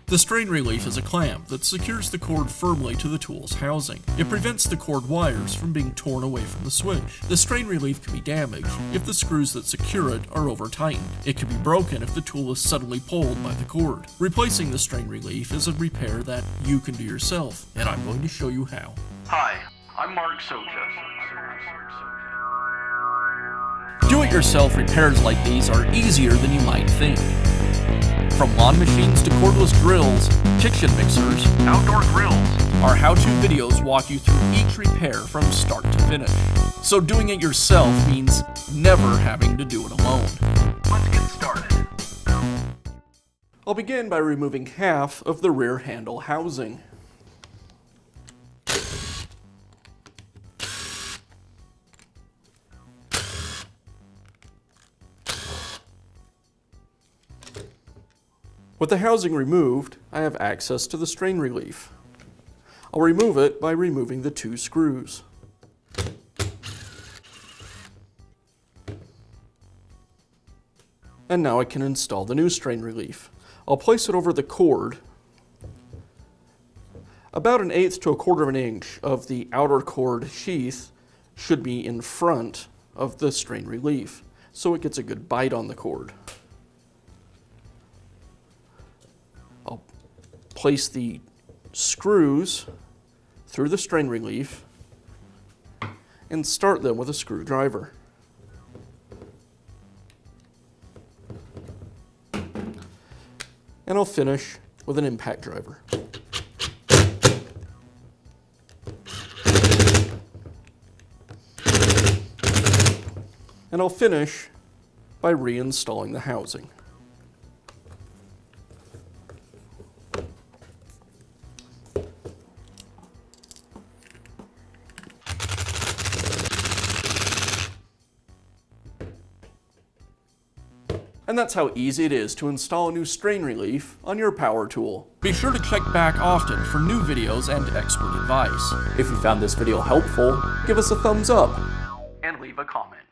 The strain relief is a clamp that secures the cord firmly to the tool's housing. It prevents the cord wires from being torn away from the switch. The strain relief can be damaged if the screws that secure it are over-tightened. It can be broken if the tool is suddenly pulled by the cord. Replacing the strain relief is a repair that you can do yourself, and I'm going to show you how. Hi, I'm Mark Socha. Do-it-yourself repairs like these are easier than you might think. From lawn machines to cordless drills, kitchen mixers, Outdoor grills. our how-to videos walk you through each repair from start to finish. So doing it yourself means never having to do it alone. Let's get started. I'll begin by removing half of the rear handle housing. With the housing removed, I have access to the strain relief. I'll remove it by removing the 2 screws. And now I can install the new strain relief. I'll place it over the cord. About 1/8 to 1/4 of an inch of the outer cord sheath should be in front of the strain relief, so it gets a good bite on the cord. I'll place the screws through the strain relief and start them with a screwdriver. And I'll finish with an impact driver. And I'll finish by reinstalling the housing. And that's how easy it is to install a new strain relief on your power tool. Be sure to check back often for new videos and expert advice. If you found this video helpful, give us a thumbs up And leave a comment.